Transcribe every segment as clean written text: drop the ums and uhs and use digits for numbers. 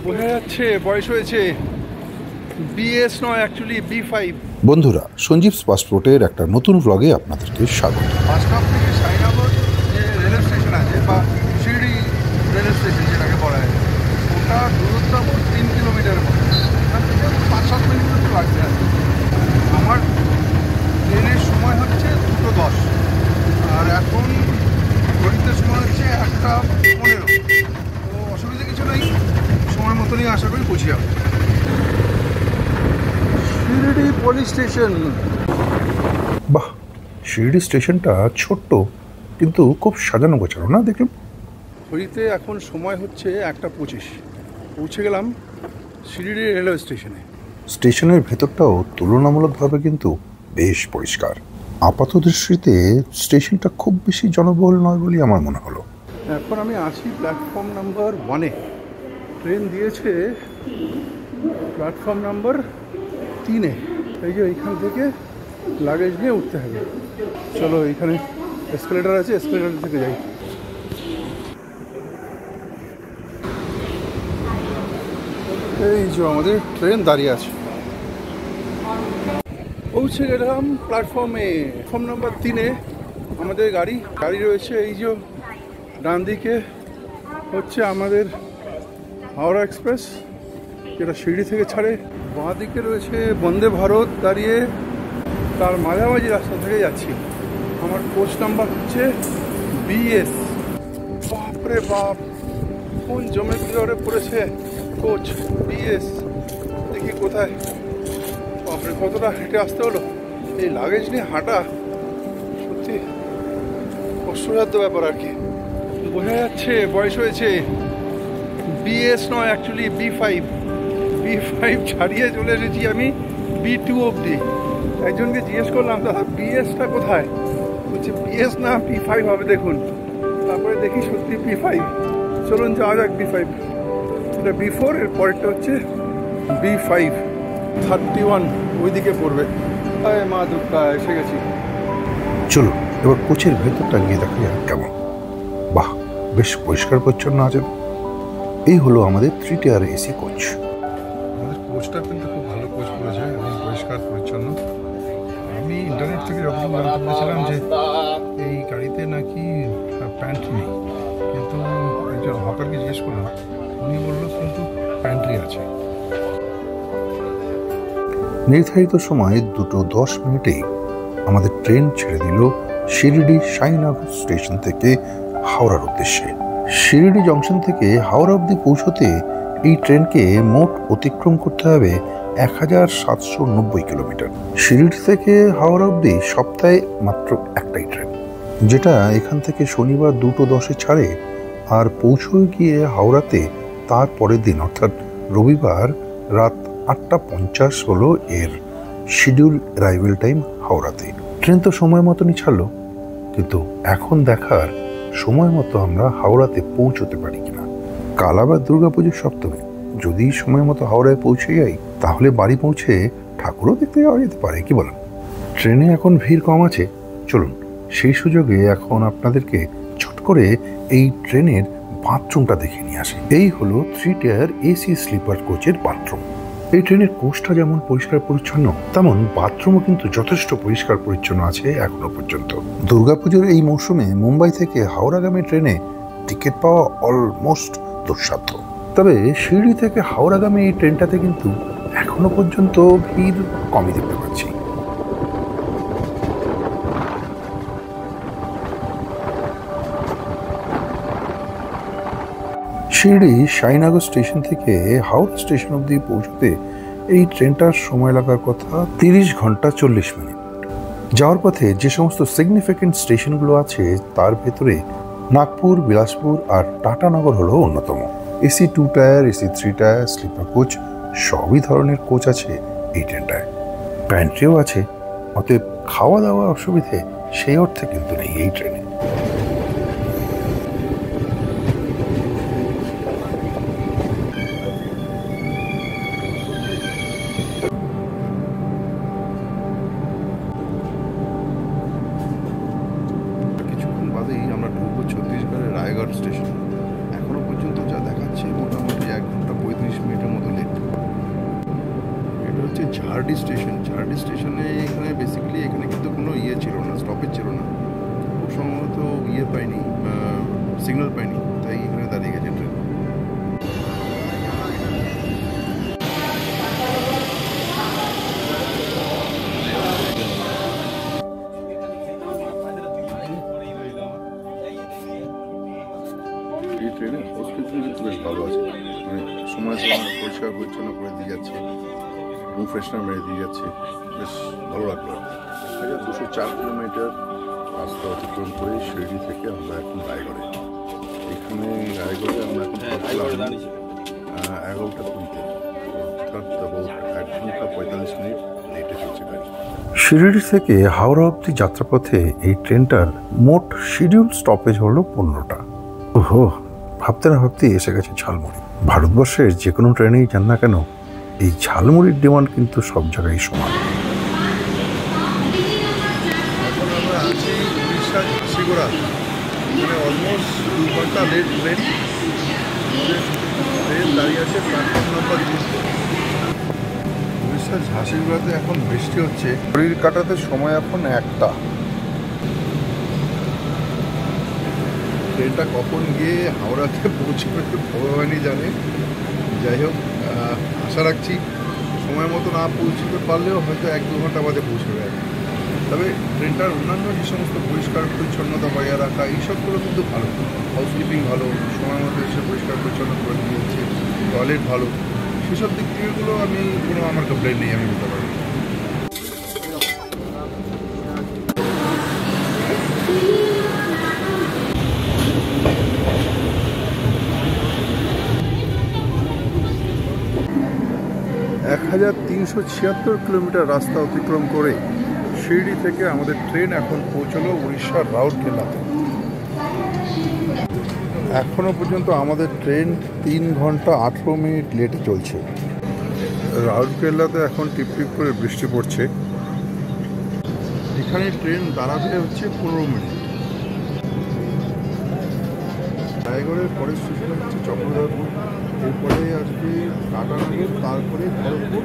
বোঝা যাচ্ছে বয়স হয়েছে। বিএস নয়, অ্যাকচুয়ালি বি5। বন্ধুরা, সঞ্জীব পাসপোর্টের একটা নতুন ব্লগে আপনাদেরকে স্বাগত। বাস স্টপ থেকে সাইনাগর যে রেলওয়ে স্টেশন আছে বা শিরডি রেলওয়ে স্টেশন যেটাকে বলা হয়, ওটা দূরত্ব 3 কিলোমিটার মতো। ওখান থেকে 5-7 মিনিট মতো লাগবে। আমার ট্রেনের সময় হচ্ছে 2:10, আর এখন ঘড়িতে সময় হচ্ছে 1:15। তো অসুবিধা কিছু নেই, সময় মতনই আশা করি পৌঁছে যাবে। Shirdi police station. বাহ, শিরডি স্টেশনটা ছোট্ট কিন্তু খুব সাজানো গোছানো না দেখুন। ঘড়িতে এখন সময় হচ্ছে 1:25। পৌঁছে গেলাম শিরডি রেলওয়ে স্টেশনে। স্টেশনের ভেতরটাও তুলনামূলকভাবে কিন্তু বেশ পরিষ্কার। আপাত দৃষ্টিতে স্টেশনটা খুব বেশি জনবহুল নয় বলেই আমার মনে হলো। এখন আমি আছি প্ল্যাটফর্ম নাম্বার 1-এ। ট্রেন দিয়েছে প্ল্যাটফর্ম নাম্বার 3-এ। এই যে এইখান থেকে লাগেজ নিয়ে উঠতে হবে। চলো, এইখানে এসকেলেটার আছে, এসকেলেটার থেকে যাই। এই যে আমাদের ট্রেন দাঁড়িয়ে আছে। পৌঁছে গেলাম প্ল্যাটফর্মে। প্ল্যাটফর্ম নাম্বার 3-এ আমাদের গাড়ি রয়েছে। এই যে ডান দিকে হচ্ছে আমাদের হাওড়া এক্সপ্রেস, যেটা শিরডি থেকে ছাড়ে। বাঁ দিকে রয়েছে বন্দে ভারত দাঁড়িয়ে, তার মাঝামাঝি রাস্তা থেকে যাচ্ছি। আমার কোচ নাম্বার হচ্ছে বিএস। বাপরে বাপ, কোন জমে ধরে পড়েছে কোচ বিএস। দেখি কোথায়। বাপরে, কতটা হেঁটে আসতে হলো। এই লাগেজ নিয়ে হাঁটা সত্যি কষ্টসাধ্য ব্যাপার আর কি। বোঝা যাচ্ছে বয়স হয়েছে। বিএস নয়, অ্যাকচুয়ালি বি5 ছাড়িয়ে চলে এসেছি আমি বি2 অবধি। একজনকে জিজ্ঞেস করলাম, দাদা বিএসটা কোথায়? বলছে বিএস না বি5 হবে দেখুন। তারপরে দেখি সত্যি বি5। চলুন যাওয়া যাক বি5। এটা বি4, এর পরেরটা হচ্ছে বি5। 31 ওইদিকে পড়বে। আয় মা দুর্গা, এসে গেছি। চলো এবার কোচের ভেতরটা গিয়ে দেখা যাক কেমন। বাহ, বেশ পরিষ্কার পরিচ্ছন্ন আছে। এই হলো আমাদের 3 টায়ার এসি কোচ। আমাদের কোচটা কিন্তু খুব ভালো কোচ করেছে এবং পরিষ্কার পরিচ্ছন্ন। আমি ইন্টারনেট থেকে যখন জানতে পেরেছিলাম যে এই গাড়িতে নাকি প্যান্ট নেই, কিন্তু একজন হকারকে জিজ্ঞেস করলাম, উনি বললো কিন্তু প্যান্ট্রি আছে। নির্ধারিত সময় 2:10 আমাদের ট্রেন ছেড়ে দিল শিরডি সাইনাগর স্টেশন থেকে হাওড়ার উদ্দেশ্যে। শিরডি জংশন থেকে হাওড়া অবধি পৌঁছতে এই ট্রেনকে মোট অতিক্রম করতে হবে 1790 কিলোমিটার। শিরডি থেকে হাওড়া অবধি সপ্তাহে মাত্র একটাই ট্রেন, যেটা এখান থেকে শনিবার 2:10 ছাড়ে আর পৌঁছয় গিয়ে হাওড়াতে তার পরের দিন অর্থাৎ রবিবার রাত 8:50 হলো এর শিডিউল অ্যারাইভেল টাইম হাওড়াতে। ট্রেন তো সময় মতনই ছাড়লো, কিন্তু এখন দেখার সময় মতো আমরা হাওড়াতে পৌঁছতে পারি কিনা। কাল আবার দুর্গাপুজোর সপ্তমী, যদি সময় মতো হাওড়ায় পৌঁছে যাই তাহলে বাড়ি পৌঁছে ঠাকুরও দেখতে যাওয়া যেতে পারে, কি বলেন? ট্রেনে এখন ভিড় কম আছে। চলুন সেই সুযোগে এখন আপনাদেরকে ছোট করে এই ট্রেনের বাথরুমটা দেখে নিয়ে আসি। এই হলো 3 টায়ার এসি স্লিপার কোচের বাথরুম। এই ট্রেনের কোচটা যেমন পরিষ্কার পরিচ্ছন্ন, তেমন বাথরুমও কিন্তু যথেষ্ট পরিষ্কার পরিচ্ছন্ন আছে এখনো পর্যন্ত। দুর্গাপুজোর এই মৌসুমে মুম্বাই থেকে হাওড়াগামী ট্রেনে টিকিট পাওয়া অলমোস্ট দুঃসাধ্য। তবে শিরডি থেকে হাওড়াগামী এই ট্রেনটাতে কিন্তু এখনো পর্যন্ত ভিড় কমই দেখতে পাচ্ছি। শিরডি সাইনাগর স্টেশন থেকে হাওড়া স্টেশন অবধি পৌঁছতে এই ট্রেনটার সময় লাগার কথা 30 ঘন্টা 40 মিনিট। যাওয়ার পথে যে সমস্ত সিগনিফিকেন্ট স্টেশনগুলো আছে তার ভেতরে নাগপুর, বিলাসপুর আর টাটানগর হলো অন্যতম। AC 2 tier, AC 3 tier, sleeper coach সবই ধরনের কোচ আছে এই ট্রেনটায়। প্যান্ট্রিও আছে, অতএব খাওয়া দাওয়ার অসুবিধে সেই অর্থে কিন্তু নেই এই ট্রেনে। আমরা ঢুকবো ছত্তিশগড়ের রায়গড় স্টেশন। এখনো পর্যন্ত যা দেখাচ্ছে মোটামুটি 1 ঘন্টা 35 ঝাড়ডি স্টেশন। ঝাড়ডি স্টেশনে এখানে বেসিক্যালি এখানে কিন্তু কোনো ইয়ে ছিল না, স্টপেজ ছিল না, খুব সম্ভবত ইয়ে পাইনি, সিগন্যাল পাইনি, তাই এখানে দাঁড়িয়ে গেছে ট্রেন। এই ট্রেনের হসপিটাল কিন্তু বেশ ভালো আছে, মানে সময় সময় পরিষ্কার পরিচ্ছন্ন করে দিয়ে যাচ্ছে, রুম ফ্রেশনার মেরে দিয়ে যাচ্ছে, বেশ ভালো লাগলো। 1204 কিলোমিটার রাস্তা অতিক্রম করে শিরডি থেকে আমরা এখন রায়গড়ে। এখানে রায়গড়ে আমরা এখন পৌঁছলাম 11টা 20-তে, অর্থাৎ 1 ঘন্টা 45 মিনিট লেটে চলছে গাড়ি। শিরডি থেকে হাওড়া অবধি যাত্রাপথে এই ট্রেনটার মোট শিডিউল স্টপেজ হলো 15টা। ওহো, ভাবতে না ভাবতে এসে গেছে ঝালমুড়ি। ভারতবর্ষের যে কোনো ট্রেনেই যান না কেন, এই ঝালমুড়ির ডিমান্ড কিন্তু সব জায়গায় সমান। এখন আমরা আছি উড়িষ্যা ঝাঁসিগোড়া, মানে অলমোস্ট 2 ঘন্টা লেট ট্রেন। ট্রেন দাঁড়িয়ে আছে প্ল্যাটফর্ম নাম্বার 2-তে। উড়িষ্যার ঝাঁসিগোড়াতে এখন বৃষ্টি হচ্ছে, ঘড়ির কাটাতে সময় এখন 1টা। ট্রেনটা কখন গিয়ে হাওড়াতে পৌঁছবে ভগবানই জানে। যাই হোক, আশা রাখছি সময় মতো না পৌঁছতে পারলেও হয়তো 1-2 ঘন্টা বাদে পৌঁছবে আর কি। তবে ট্রেনটার অন্যান্য যে সমস্ত পরিষ্কার পরিচ্ছন্নতা বজায় রাখা, এইসবগুলো কিন্তু ভালো, হাউসকিপিং ভালো, সময় মতো এসে পরিষ্কার পরিচ্ছন্ন করে দিয়ে যাচ্ছে, টয়লেট ভালো, সেসব দিক থেকেগুলো আমি কোনো আমার কমপ্লেন নেই, আমি বলতে পারি। এক 1376 কিলোমিটার রাস্তা অতিক্রম করে শিরডি থেকে আমাদের ট্রেন এখন পৌঁছলো উড়িষ্যার রাউরকেলাতে। এখনো পর্যন্ত আমাদের ট্রেন 3 ঘন্টা 18 মিনিট লেটে চলছে। রাউরকেলাতে এখন টিপটিপ করে বৃষ্টি পড়ছে। এখানে ট্রেন দাঁড়াবে হচ্ছে 15 মিনিট। রায়গড়ের পরের স্টেশন হচ্ছে চক্রধরপুর, এরপরে আসবে টাটানগর, তারপরে খড়গপুর,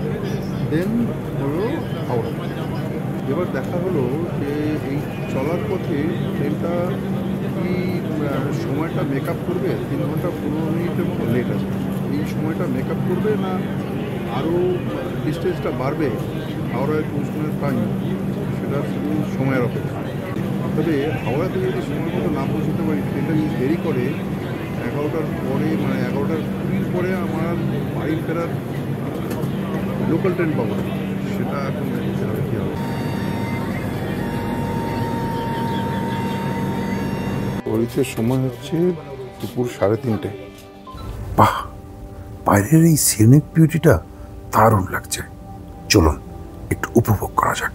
দেন হলো হাওড়া। এবার দেখা হলো যে এই চলার পথে ট্রেনটা কি সময়টা মেকআপ করবে, 3 ঘন্টা 15 মিনিটের মতো লেট আছে, এই সময়টা মেকআপ করবে না আরও ডিস্টেন্সটা বাড়বে হাওড়ায় পৌঁছানোর টাইম, সেটা শুধু সময়ের অপেক্ষা। তবে হাওড়াতে যদি সময় মতো না পৌঁছতে পারি, ট্রেনটা যদি দেরি করে 11টার পরে, মানে 11টার 20 পরে আমার বাড়ি ফেরার লোকাল ট্রেন পাবো না, সেটা এখন দেখতে হবে কী হবে। ঘড়িতে সময় হচ্ছে দুপুর 3:30। বাহ, বাইরের এই সিনিক বিউটিটা দারুণ লাগছে। চলুন একটু উপভোগ করা যাক।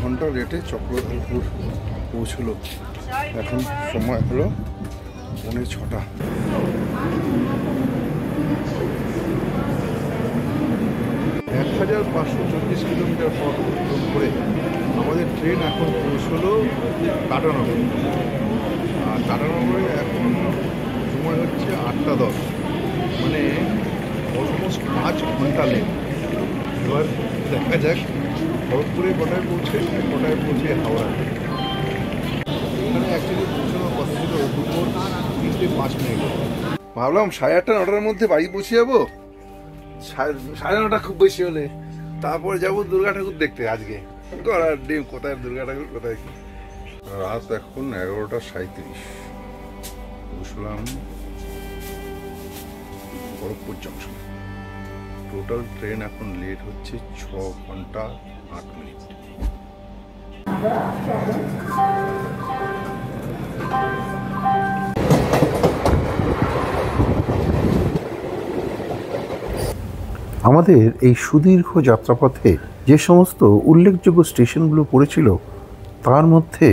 ঘন্টা লেটে চক্রধরপুর পৌঁছলো। এখন সময় হলো 6:45। 1524 কিলোমিটার পথ অতিক্রম করে আমাদের ট্রেন এখন পৌঁছলো টাটানগর। আর টাটানগরে এখন সময় হচ্ছে 8:10, মানে অলমোস্ট 5 ঘন্টা লেট। এবার দেখা যাক খড়গপুরে কটায় পৌঁছে হাওড়া। এখানে অ্যাকচুয়ালি পৌঁছানোর কথা ছিল দুপুর 3:05। ভাবলাম 8:30-9টার মধ্যে বাড়ি পৌঁছে যাবো, 9:30 খুব বেশি হলে। তারপর যাবো দুর্গা ঠাকুর দেখতে। আজকে করার ডিম, কোথায় দুর্গা ঠাকুর, কোথায় কি। রাত এখন 11:37। বসলাম খড়গপুর জংশন। টোটাল ট্রেন এখন লেট হচ্ছে 6 ঘন্টা 8 মিনিট। আমাদের এই সুদীর্ঘ যাত্রাপথে যে সমস্ত উল্লেখযোগ্য স্টেশনগুলো পড়েছিল তার মধ্যে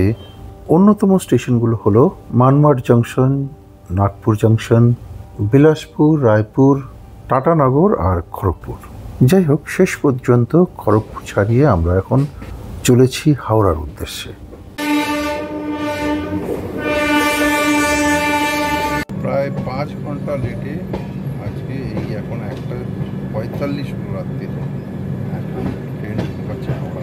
অন্যতম স্টেশনগুলো হলো মানমাড জংশন, নাগপুর জংশন, বিলাসপুর, রায়পুর, টাটানগর আর খড়গপুর। যাই হোক, শেষ পর্যন্ত খড়গপুর ছাড়িয়ে আমরা এখন চলেছি হাওড়ার উদ্দেশ্যে। প্রায় 5 ঘন্টা লেটে আজকে এই এখন 1:45 রাত্রির এখন ট্রেন ঢুকাচ্ছে হাওড়া।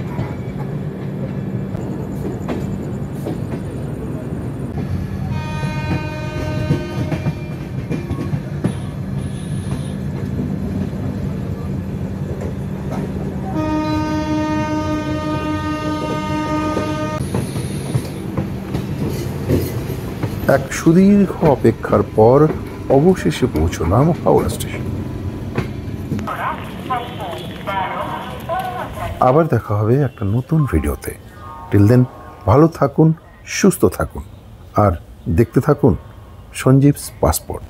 এক সুদীর্ঘ অপেক্ষার পর অবশেষে পৌঁছলাম হাওড়া স্টেশন। আবার দেখা হবে একটা নতুন ভিডিওতে। টিল দেন ভালো থাকুন, সুস্থ থাকুন আর দেখতে থাকুন সঞ্জীবস পাসপোর্ট।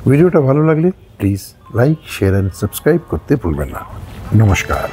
ভিডিওটা ভালো লাগলে please like, share and subscribe করতে ভুলবেন না। নমস্কার।